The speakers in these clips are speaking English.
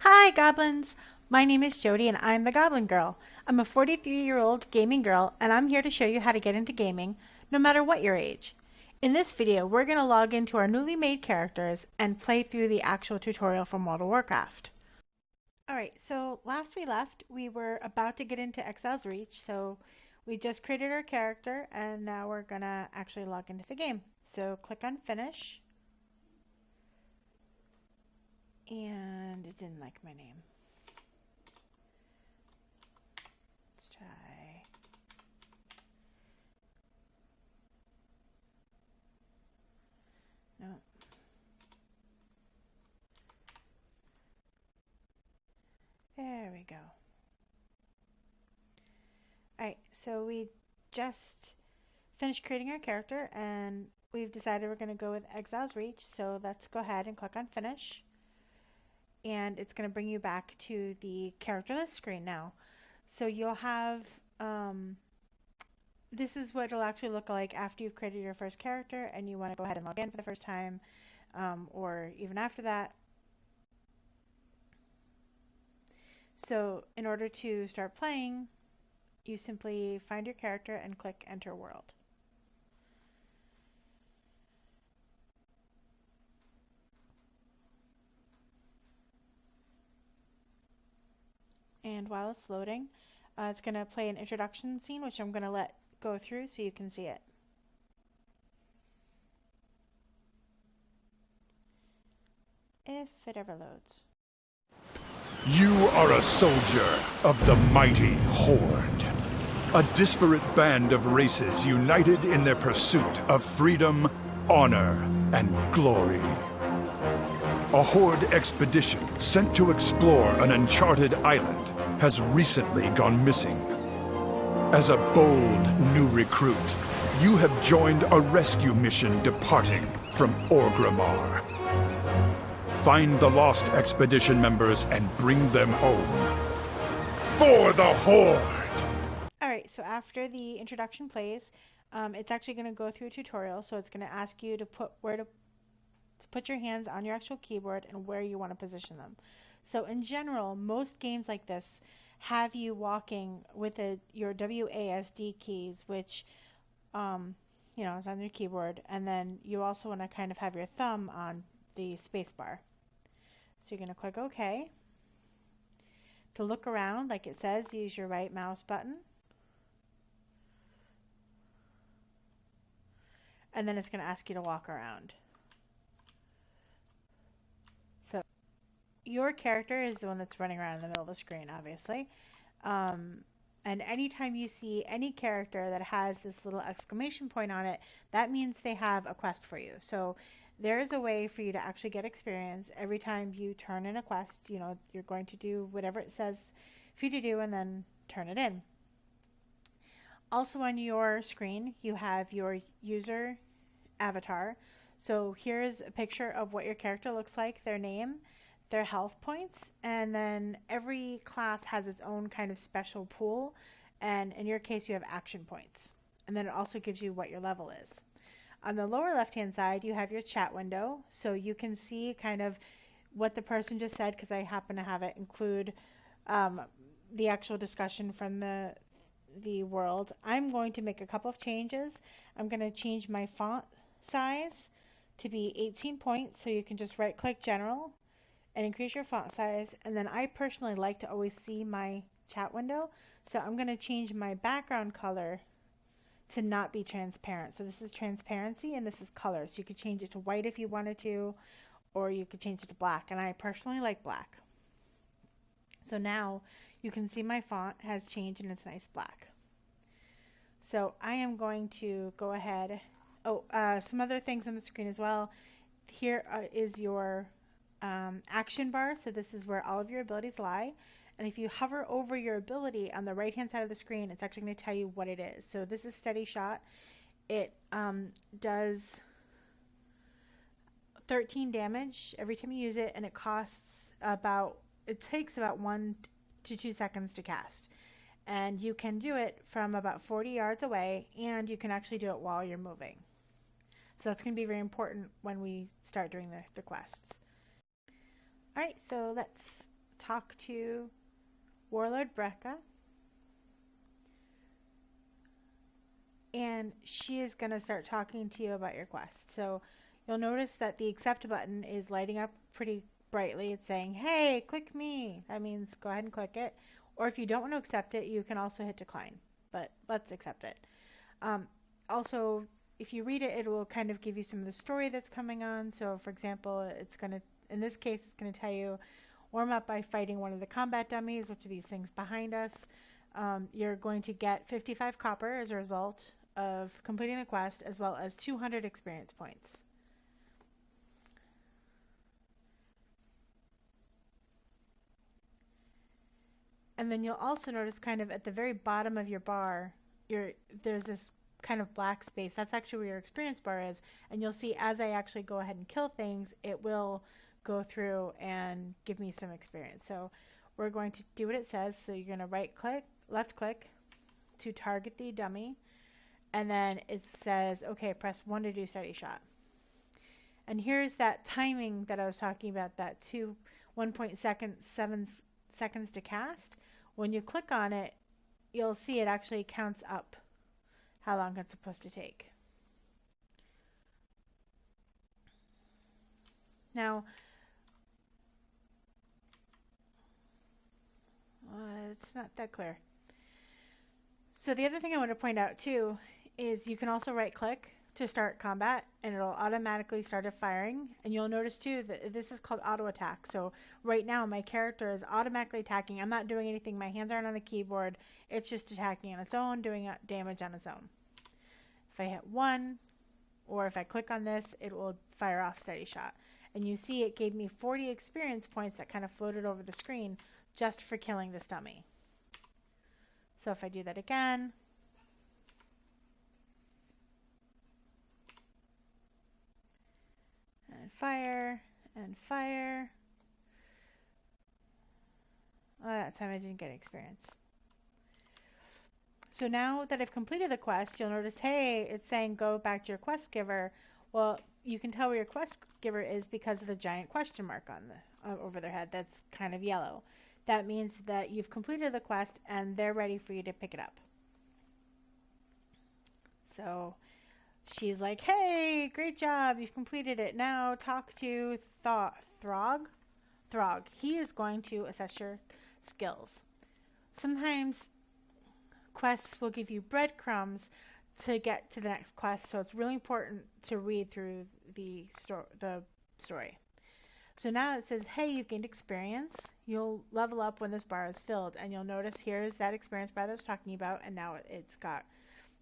Hi, goblins! My name is Jody and I'm the Goblin Girl. I'm a 43-year-old gaming girl and I'm here to show you how to get into gaming, no matter what your age. In this video, we're going to log into our newly made characters and play through the actual tutorial from World of Warcraft. Alright, so last we left, we were about to get into Exile's Reach, so we just created our character and now we're going to actually log into the game. So click on Finish. And it didn't like my name. Let's try. No. There we go. Alright, so we just finished creating our character and we've decided we're going to go with Exile's Reach. So let's go ahead and click on Finish. And it's going to bring you back to the characterless screen now. So you'll have, this is what it'll actually look like after you've created your first character and you want to go ahead and log in for the first time, or even after that. So in order to start playing, you simply find your character and click Enter World. And while it's loading, it's going to play an introduction scene, which I'm going to let go through so you can see it. If it ever loads. You are a soldier of the mighty Horde. A disparate band of races united in their pursuit of freedom, honor, and glory. A Horde expedition sent to explore an uncharted island has recently gone missing. As a bold new recruit, you have joined a rescue mission departing from Orgrimmar. Find the lost expedition members and bring them home. For the Horde! Alright, so after the introduction plays, it's actually going to go through a tutorial, so it's going to ask you to put your hands on your actual keyboard and where you want to position them. So in general, most games like this have you walking with your WASD keys, which is on your keyboard, and then you also want to kind of have your thumb on the space bar. So you're going to click OK. To look around, like it says, use your right mouse button. And then it's going to ask you to walk around. So your character is the one that's running around in the middle of the screen, obviously. And anytime you see any character that has this little exclamation point on it, that means they have a quest for you. So there is a way for you to actually get experience every time you turn in a quest. You're going to do whatever it says for you to do and then turn it in. Also on your screen, you have your user avatar. So here's a picture of what your character looks like, their name, their health points, and then every class has its own kind of special pool, and in your case you have action points. And then it also gives you what your level is. On the lower left hand side you have your chat window, so you can see kind of what the person just said, because I happen to have it include the actual discussion from the world. I'm going to make a couple of changes. I'm going to change my font size to be 18 points, so you can just right click General and increase your font size. And then I personally like to always see my chat window, so I'm going to change my background color to not be transparent. So this is transparency and this is color. So you could change it to white if you wanted to, or you could change it to black, and I personally like black. So now you can see my font has changed and it's nice black. So I am going to go ahead. Some other things on the screen as well. Here is your action bar. So this is where all of your abilities lie. And if you hover over your ability on the right hand side of the screen, it's actually going to tell you what it is. So this is Steady Shot. It does 13 damage every time you use it, and it takes about 1 to 2 seconds to cast. And you can do it from about 40 yards away, and you can actually do it while you're moving. So that's going to be very important when we start doing the quests. Alright, so let's talk to Warlord Brecca, and she is going to start talking to you about your quest. So you'll notice that the accept button is lighting up pretty brightly. It's saying, hey, click me. That means go ahead and click it. Or if you don't want to accept it, you can also hit decline. But let's accept it. Also, if you read it, it will kind of give you some of the story that's coming on. So for example, it's going to, in this case, it's going to tell you, warm up by fighting one of the combat dummies, which are these things behind us. You're going to get 55 copper as a result of completing the quest, as well as 200 experience points. And then you'll also notice kind of at the very bottom of your bar, there's this kind of black space. That's actually where your experience bar is. And you'll see as I actually go ahead and kill things, it will go through and give me some experience. So we're going to do what it says. So you're going to left click to target the dummy. And then it says, okay, press 1 to do steady shot. And here's that timing that I was talking about, that 1.7 seconds to cast. When you click on it, you'll see it actually counts up how long it's supposed to take. Now, it's not that clear. So the other thing I want to point out too is you can also right click to start combat, and it'll automatically start firing. And you'll notice too that this is called auto attack. So right now my character is automatically attacking. I'm not doing anything. My hands aren't on the keyboard. It's just attacking on its own, doing damage on its own. If I hit 1, or if I click on this, it will fire off steady shot. And you see it gave me 40 experience points that kind of floated over the screen just for killing this dummy. So if I do that again, and fire, and fire. Well, that time I didn't get experience. So now that I've completed the quest, you'll notice, hey, it's saying go back to your quest giver. Well, you can tell where your quest giver is because of the giant question mark on the over their head that's kind of yellow. That means that you've completed the quest and they're ready for you to pick it up. So she's like, hey, great job, you've completed it. Now talk to Throg. He is going to assess your skills. Sometimes quests will give you breadcrumbs to get to the next quest, so it's really important to read through the story. So now it says, hey, you've gained experience. You'll level up when this bar is filled, and you'll notice here's that experience bar that I was talking about, and now it's got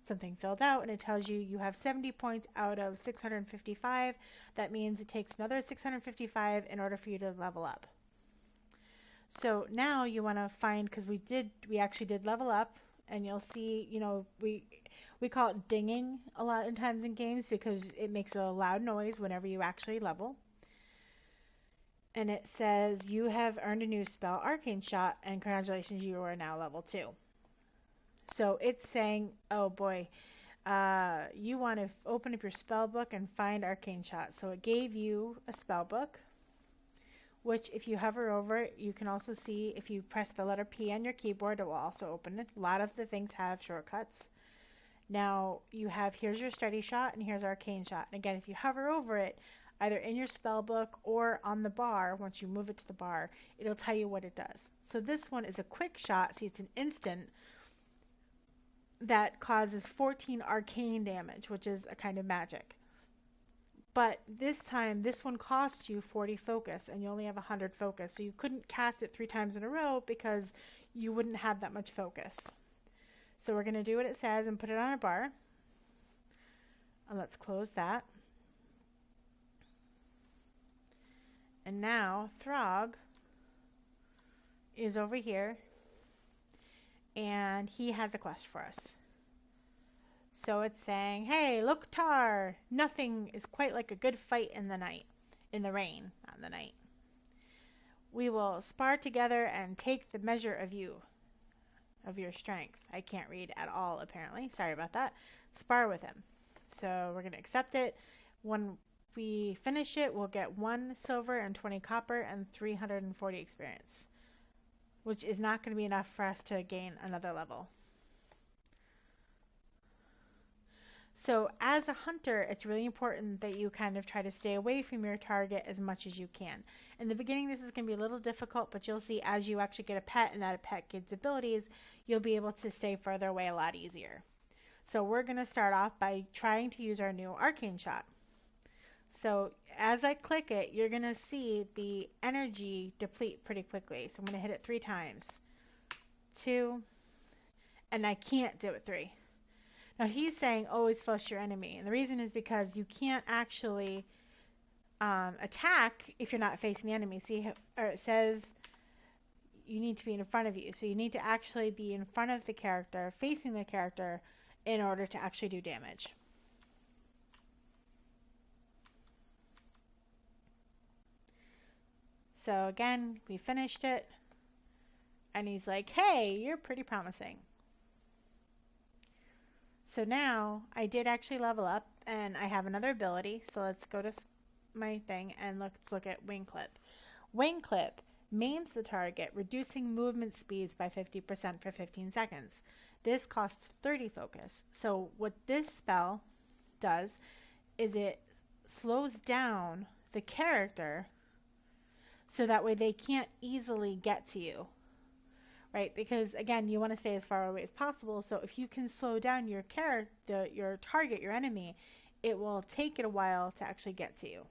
something filled out, and it tells you you have 70 points out of 655. That means it takes another 655 in order for you to level up. So now you want to find, because we actually did level up, and you'll see, you know, we call it dinging a lot of times in games because it makes a loud noise whenever you actually level. And it says you have earned a new spell, Arcane Shot, and congratulations, you are now level 2. So it's saying, oh boy, you want to open up your spell book and find Arcane Shot. So it gave you a spell book, which if you hover over it, you can also see if you press the letter P on your keyboard, it will also open it. A lot of the things have shortcuts. Now you have, here's your steady shot and here's Arcane Shot. And again, if you hover over it, either in your spell book or on the bar, once you move it to the bar, it'll tell you what it does. So this one is a quick shot, see it's an instant that causes 14 arcane damage, which is a kind of magic. But this time, this one costs you 40 focus, and you only have 100 focus, so you couldn't cast it 3 times in a row because you wouldn't have that much focus. So we're going to do what it says and put it on a bar. And let's close that. And now Throg is over here, and he has a quest for us. So it's saying, hey, look, Tar, nothing is quite like a good fight in the night, in the rain, not in the night. We will spar together and take the measure of you, of your strength. I can't read at all, apparently. Sorry about that. Spar with him. So we're going to accept it. When we finish it, we'll get 1 silver and 20 copper and 340 experience. which is not going to be enough for us to gain another level. So as a hunter, it's really important that you kind of try to stay away from your target as much as you can. In the beginning, this is going to be a little difficult, but you'll see as you actually get a pet and that pet gets abilities, you'll be able to stay further away a lot easier. So we're going to start off by trying to use our new arcane shot. So as I click it, you're going to see the energy deplete pretty quickly. So I'm going to hit it 3 times. 2, and I can't do it 3. Now he's saying always flush your enemy, and the reason is because you can't actually attack if you're not facing the enemy. See, or it says you need to be in front of you, so you need to actually be in front of the character, facing the character, in order to actually do damage. So again, we finished it, and he's like, hey, you're pretty promising. So now I did actually level up, and I have another ability. So let's go to my thing and let's look at Wing Clip. Wing Clip maims the target, reducing movement speeds by 50% for 15 seconds. This costs 30 focus. So what this spell does is it slows down the character so that way they can't easily get to you. Right? Because again, you want to stay as far away as possible. So if you can slow down your your target, your enemy, it will take it a while to actually get to you.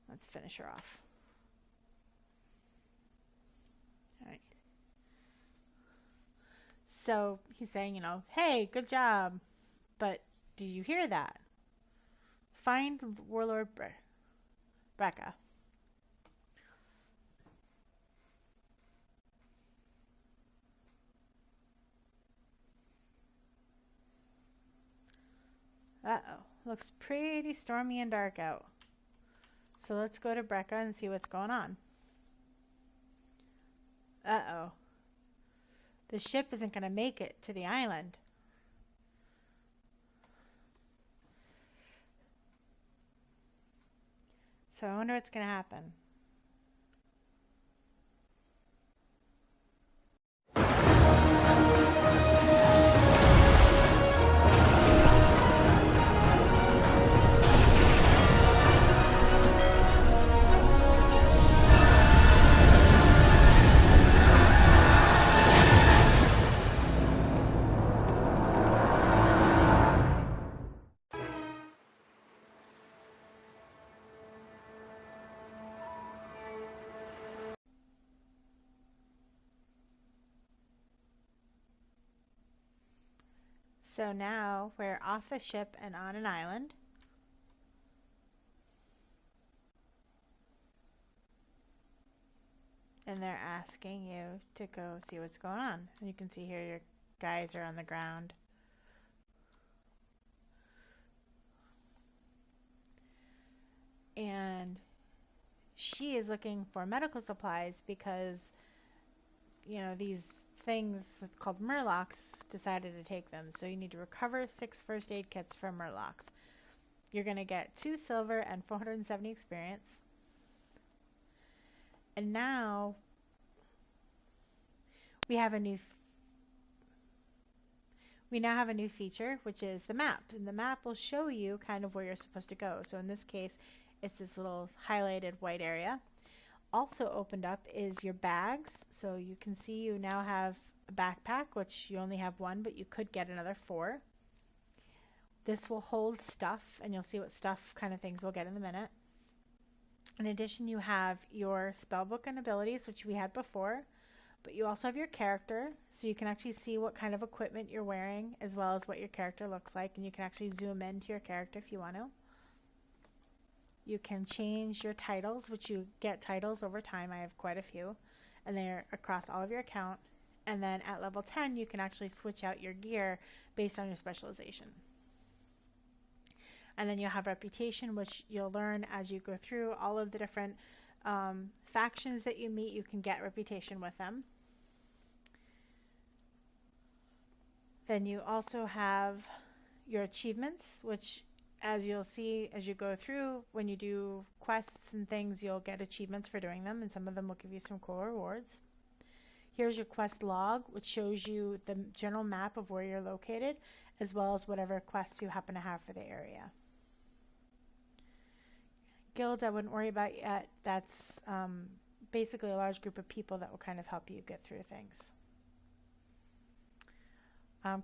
Let's finish her off. All right. So he's saying, hey, good job. But did you hear that? Find Warlord Brecca. Uh-oh. Looks pretty stormy and dark out. So let's go to Brecca and see what's going on. Uh-oh. The ship isn't going to make it to the island. So I wonder what's going to happen. So now we're off a ship and on an island. And they're asking you to go see what's going on. And you can see here your guys are on the ground. And she is looking for medical supplies because, these things called Murlocs decided to take them. So you need to recover 6 first aid kits from Murlocs. You're going to get 2 silver and 470 experience. And now we have a new we now have a new feature, which is the map. And the map will show you kind of where you're supposed to go. So in this case, it's this little highlighted white area. Also opened up is your bags. So you can see you now have a backpack, which you only have 1, but you could get another 4. This will hold stuff, and you'll see what stuff kind of things we'll get in a minute. In addition, you have your spellbook and abilities, which we had before, but you also have your character, so you can actually see what kind of equipment you're wearing, as well as what your character looks like, and you can actually zoom into your character if you want to. You can change your titles, which you get titles over time. I have quite a few, and they're across all of your account. And then at level 10, you can actually switch out your gear based on your specialization. And then you'll have reputation, which you'll learn as you go through all of the different factions that you meet. You can get reputation with them. Then you also have your achievements, which as you'll see as you go through, when you do quests and things, you'll get achievements for doing them, and some of them will give you some cool rewards. Here's your quest log, which shows you the general map of where you're located, as well as whatever quests you happen to have for the area. Guild, I wouldn't worry about yet. That's basically a large group of people that will kind of help you get through things.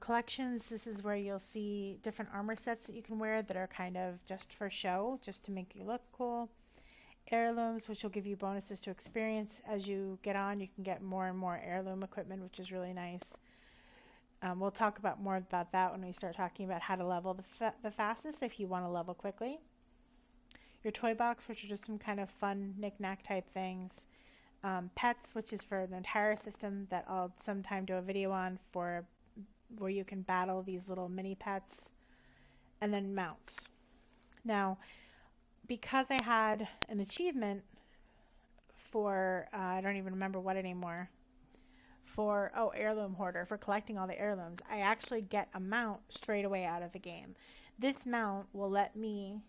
Collections, this is where you'll see different armor sets that you can wear that are kind of just for show, just to make you look cool. Heirlooms, which will give you bonuses to experience. As you get on, you can get more and more heirloom equipment, which is really nice. We'll talk more about that when we start talking about how to level the fastest if you want to level quickly. Your toy box, which are just some kind of fun knick-knack type things. Pets, which is for an entire system that I'll sometime do a video on for where you can battle these little mini pets. And then mounts. Now, because I had an achievement for, I don't even remember what anymore, for, heirloom hoarder, for collecting all the heirlooms, I actually get a mount straight away out of the game. This mount will let me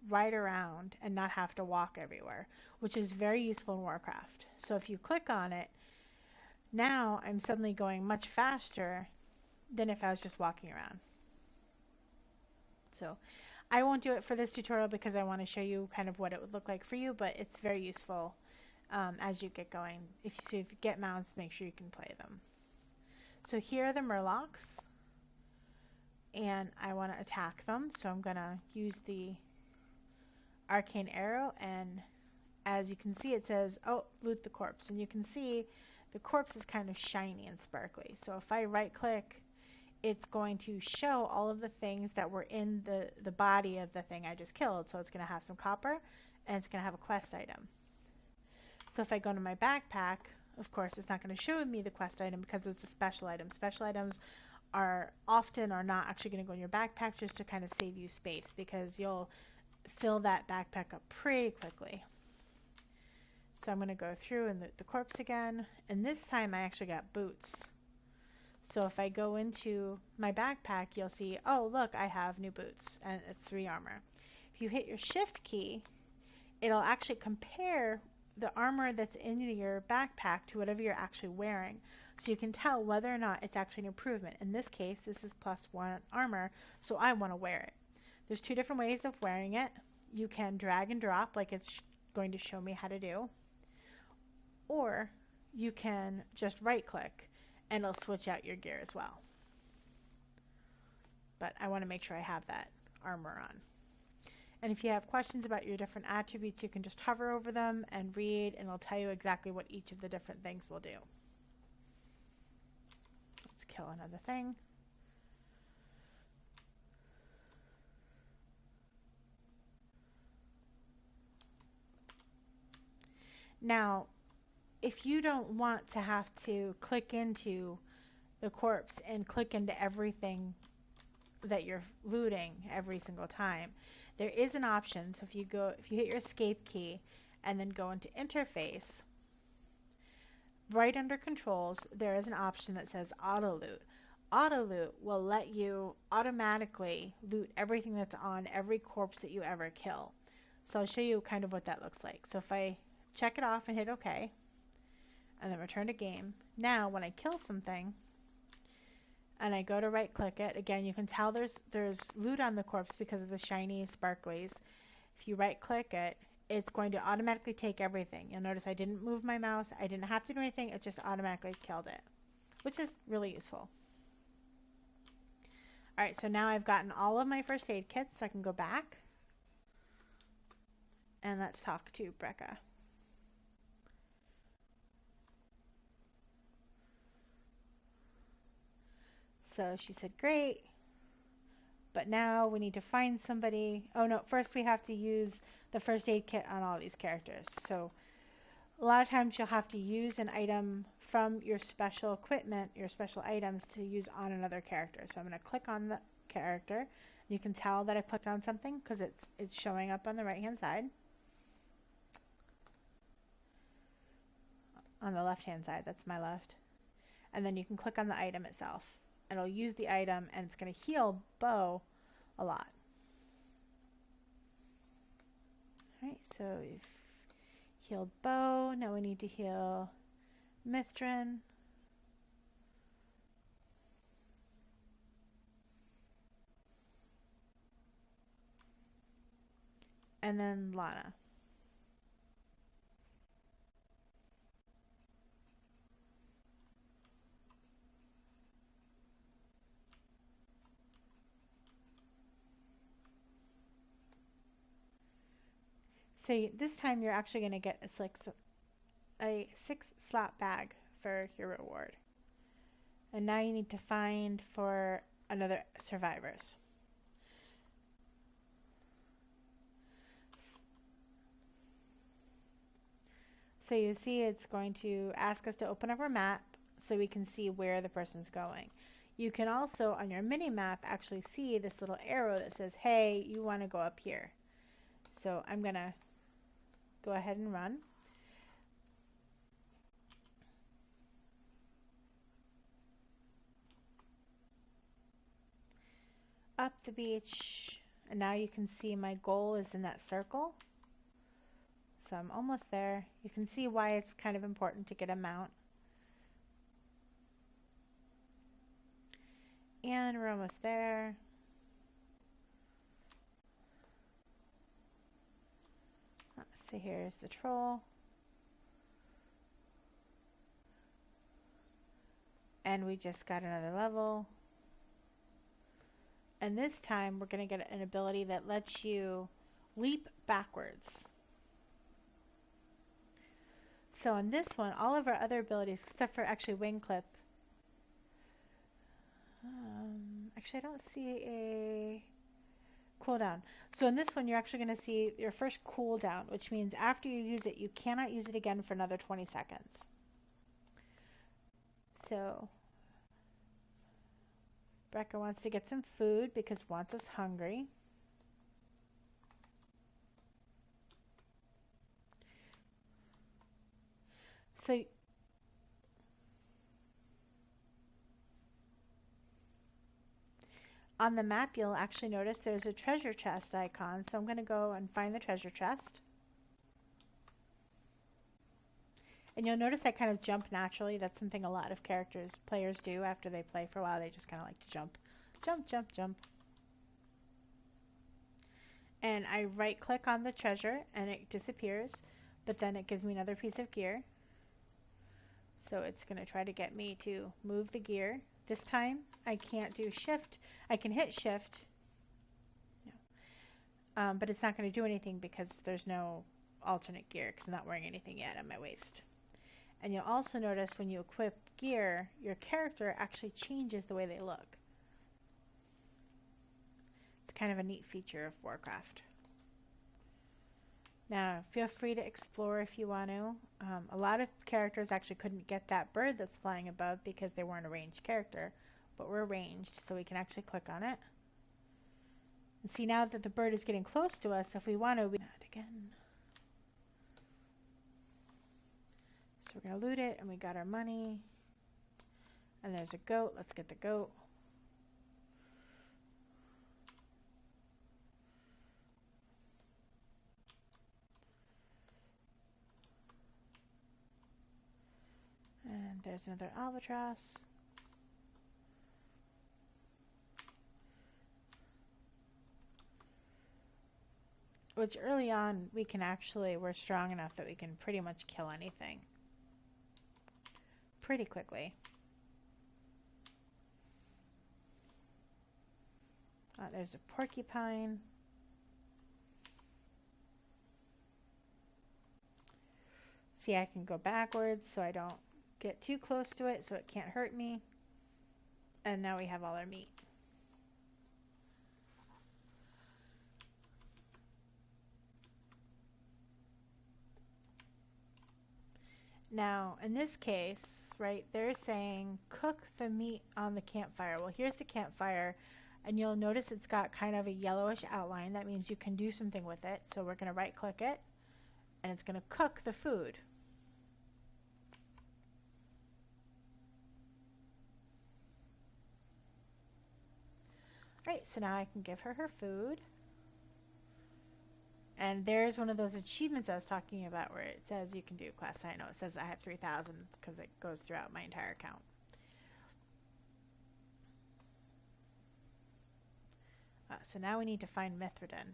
ride around and not have to walk everywhere, which is very useful in Warcraft. So if you click on it, now I'm suddenly going much faster than if I was just walking around. So I won't do it for this tutorial because I want to show you kind of what it would look like for you, but it's very useful as you get going. If you get mounts, make sure you can play them. So here are the murlocs, and I want to attack them, so I'm going to use the arcane arrow, and as you can see it says, loot the corpse, and you can see the corpse is kind of shiny and sparkly. So if I right click, it's going to show all of the things that were in the body of the thing I just killed. So it's going to have some copper, and it's going to have a quest item. So if I go to my backpack, of course it's not going to show me the quest item because it's a special item. Special items are not actually going to go in your backpack, just to kind of save you space, because you'll fill that backpack up pretty quickly. So I'm going to go through and loot the corpse again, and this time I actually got boots. So if I go into my backpack, you'll see, look, I have new boots, and it's 3 armor. If you hit your shift key, it'll actually compare the armor that's in your backpack to whatever you're actually wearing. So you can tell whether or not it's actually an improvement. In this case, this is +1 armor, so I want to wear it. There's 2 different ways of wearing it. You can drag and drop, like it's going to show me how to do. Or you can just right click, and it'll switch out your gear as well. But I want to make sure I have that armor on. And if you have questions about your different attributes, you can just hover over them and read, and it'll tell you exactly what each of the different things will do. Let's kill another thing. Now, if you don't want to have to click into the corpse and click into everything that you're looting every single time, there is an option. So if you hit your escape key and then go into interface, right under controls, there is an option that says auto loot. Auto loot will let you automatically loot everything that's on every corpse that you ever kill. So I'll show you kind of what that looks like. So if I check it off and hit OK, and then return to game, now when I kill something and I go to right click it, again you can tell there's loot on the corpse because of the shiny sparklies. If you right click it, it's going to automatically take everything. You'll notice I didn't move my mouse, I didn't have to do anything, it just automatically killed it, which is really useful. Alright, so now I've gotten all of my first aid kits, so I can go back and let's talk to Brecca. So she said, great, but now we need to find somebody. Oh no, first we have to use the first aid kit on all these characters. So a lot of times you'll have to use an item from your special equipment, your special items, to use on another character. So I'm going to click on the character. You can tell that I clicked on something because it's showing up on the right hand side. On the left hand side, that's my left. And then you can click on the item itself. It'll use the item, and it's going to heal Bo a lot. Alright, so we've healed Bo. Now we need to heal Mithrin. and then Lana. So this time you're actually going to get a 6 slot bag for your reward. And now you need to find for another survivors. So you see it's going to ask us to open up our map so we can see where the person's going. You can also, on your mini map, actually see this little arrow that says, hey, you want to go up here. So I'm going to go ahead and run. Up the beach, and now you can see my goal is in that circle. So I'm almost there. You can see why it's kind of important to get a mount. And we're almost there. Let's see, here's the troll. And we just got another level. And this time we're going to get an ability that lets you leap backwards. So on this one, all of our other abilities, except for actually wing clip. Actually, I don't see a cooldown. So in this one, you're actually going to see your first cooldown, which means after you use it, you cannot use it again for another 20 seconds. So Brecca wants to get some food because wants us hungry. So on the map, you'll actually notice there's a treasure chest icon. So I'm going to go and find the treasure chest. And you'll notice I kind of jump naturally. That's something a lot of players do after they play for a while. They just kind of like to jump. Jump, jump, jump. And I right click on the treasure and it disappears, but then it gives me another piece of gear. So it's going to try to get me to move the gear. This time I can't do shift. I can hit shift, but it's not going to do anything because there's no alternate gear because I'm not wearing anything yet on my waist. And you'll also notice when you equip gear, your character actually changes the way they look. It's kind of a neat feature of Warcraft. Now, feel free to explore if you want to. A lot of characters actually couldn't get that bird that's flying above because they weren't a ranged character, but we're ranged, so we can actually click on it. And see, now that the bird is getting close to us, if we want to, we can do that again. So we're going to loot it, and we got our money. And there's a goat. Let's get the goat. And there's another albatross. Which early on, we're strong enough that we can pretty much kill anything. Pretty quickly. There's a porcupine. See, I can go backwards so I don't get too close to it so it can't hurt me. And now we have all our meat. Now, in this case, right, they're saying cook the meat on the campfire. Well, here's the campfire, and you'll notice it's got kind of a yellowish outline. That means you can do something with it. So we're going to right click it, and it's going to cook the food. Right, so now I can give her her food. And there's one of those achievements I was talking about where it says you can do quests. I know it says I have 3,000 because it goes throughout my entire account. So now we need to find Mithridin.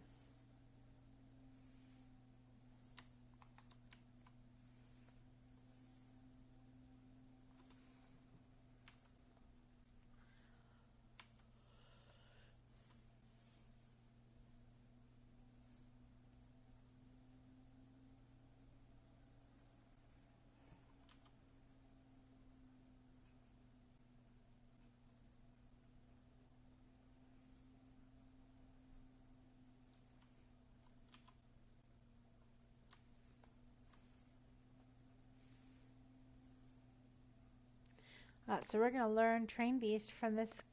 So we're going to learn Train Beast from this,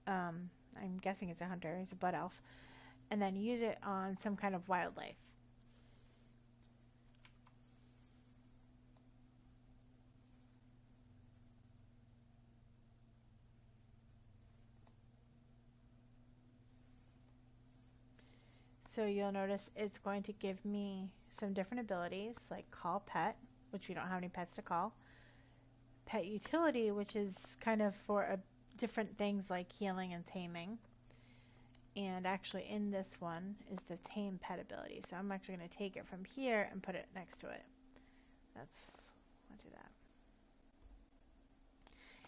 I'm guessing it's a hunter, he's a blood elf, and then use it on some kind of wildlife. So you'll notice it's going to give me some different abilities, like Call Pet, which we don't have any pets to call. Pet Utility, which is kind of for different things like healing and taming. And actually in this one is the Tame Pet ability. So I'm actually going to take it from here and put it next to it. I'll do that.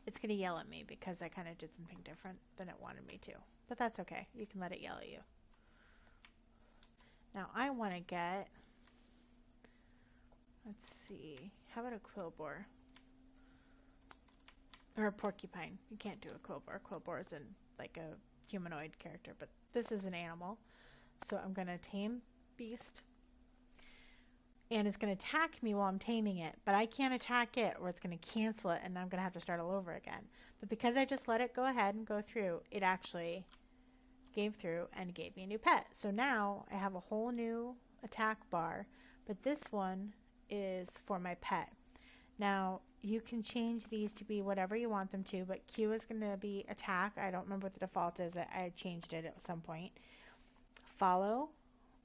It's going to yell at me because I kind of did something different than it wanted me to. But that's okay. You can let it yell at you. Now I want to get, let's see, how about a quillboar? Or a porcupine. You can't do a quillboar. Quillboar is like a humanoid character, but this is an animal. So I'm going to tame beast. And it's going to attack me while I'm taming it, but I can't attack it or it's going to cancel it and I'm going to have to start all over again. But because I just let it go ahead and go through, it actually gave through and gave me a new pet. So now I have a whole new attack bar, but this one is for my pet. Now you can change these to be whatever you want them to, but Q is going to be attack. I don't remember what the default is. I changed it at some point. Follow,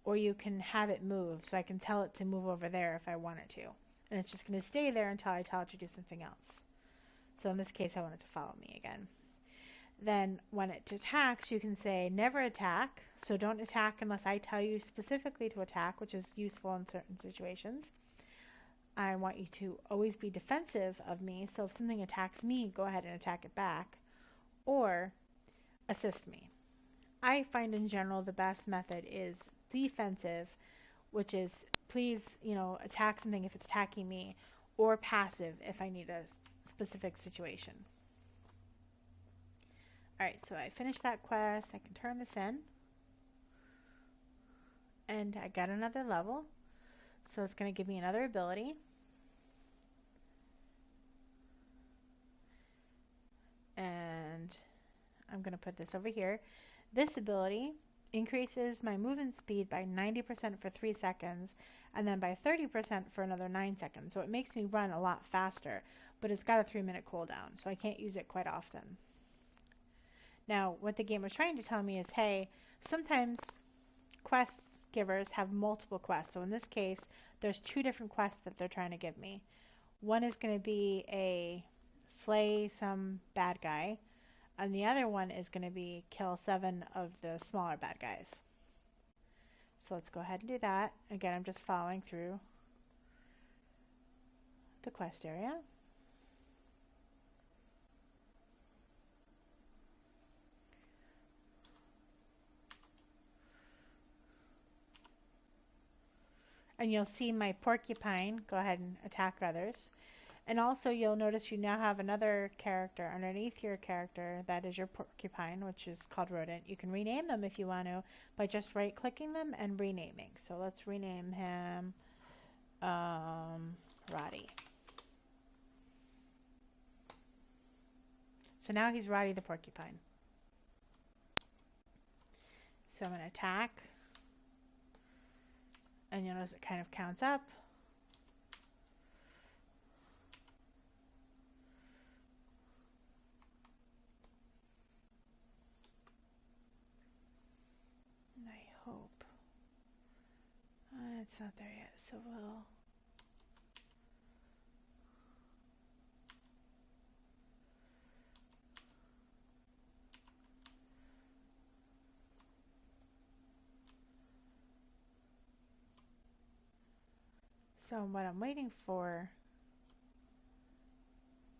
or you can have it move, so I can tell it to move over there if I want it to. And it's just going to stay there until I tell it to do something else. So in this case, I want it to follow me again. Then when it attacks, you can say never attack, so don't attack unless I tell you specifically to attack, which is useful in certain situations. I want you to always be defensive of me, so if something attacks me, go ahead and attack it back. Or assist me. I find in general the best method is defensive, which is please, attack something if it's attacking me, or passive if I need a specific situation. Alright, so I finished that quest. I can turn this in. And I got another level. So it's going to give me another ability. And I'm going to put this over here. This ability increases my movement speed by 90% for 3 seconds and then by 30% for another 9 seconds. So it makes me run a lot faster, but it's got a 3-minute cooldown, so I can't use it quite often. Now, what the game was trying to tell me is, hey, sometimes quest givers have multiple quests. So in this case, there's 2 different quests that they're trying to give me. One is going to be a slay some bad guy, and the other one is going to be kill 7 of the smaller bad guys. So let's go ahead and do that. Again, I'm just following through the quest area. And you'll see my porcupine go ahead and attack others. And also you'll notice you now have another character underneath your character that is your porcupine, which is called Rodent. You can rename them if you want to by just right-clicking them and renaming. So let's rename him Roddy. So now he's Roddy the porcupine. So I'm going to attack. And you'll notice it kind of counts up. And I hope it's not there yet, so we'll so what I'm waiting for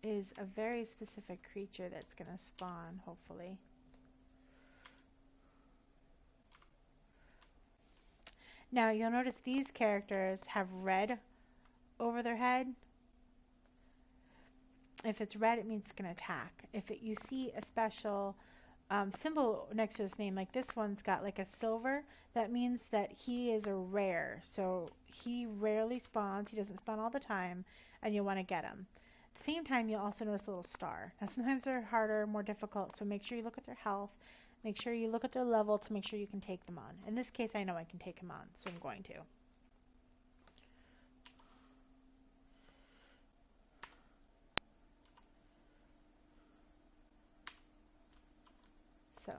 is a very specific creature that's going to spawn, hopefully. Now you'll notice these characters have red over their head. If it's red, it means it's going to attack. If you see a special symbol next to his name, like this one's got like a silver, that means that he is a rare. So he rarely spawns. He doesn't spawn all the time, and you'll want to get him. the same time, you'll also notice a little star. Now, sometimes they're harder, more difficult, so make sure you look at their health. Make sure you look at their level to make sure you can take them on. In this case, I know I can take him on, so I'm going to. So,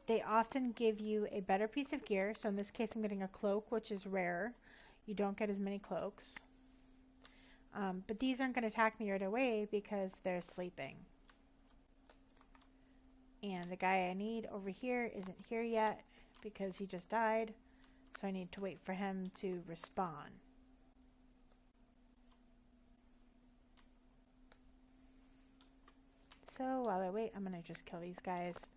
they often give you a better piece of gear. So in this case, I'm getting a cloak, which is rare. You don't get as many cloaks. But these aren't going to attack me right away because they're sleeping. And the guy I need over here isn't here yet because he just died. So I need to wait for him to respawn. So while I wait, I'm going to just kill these guys.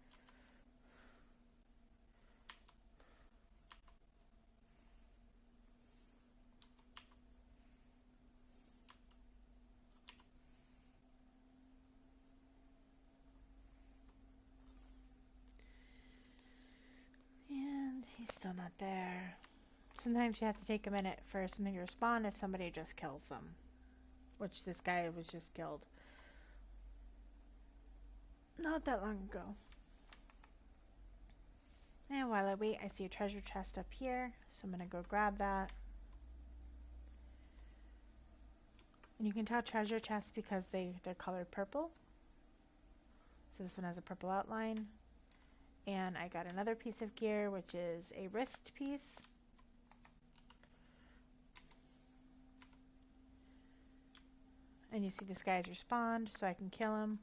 And he's still not there. Sometimes you have to take a minute for something to respawn if somebody just kills them. Which this guy was just killed not that long ago. And while I wait, I see a treasure chest up here, so I'm going to go grab that. And you can tell treasure chests because they're colored purple. So this one has a purple outline. And I got another piece of gear, which is a wrist piece. And you see this guy's respawned, so I can kill him.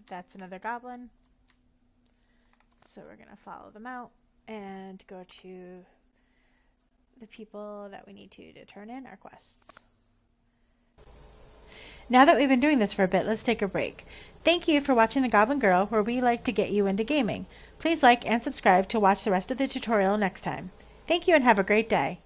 That's another goblin. So we're going to follow them out and go to the people that we need to turn in our quests. Now that we've been doing this for a bit, let's take a break. Thank you for watching The Goblin Girl, where we like to get you into gaming. Please like and subscribe to watch the rest of the tutorial next time. Thank you and have a great day.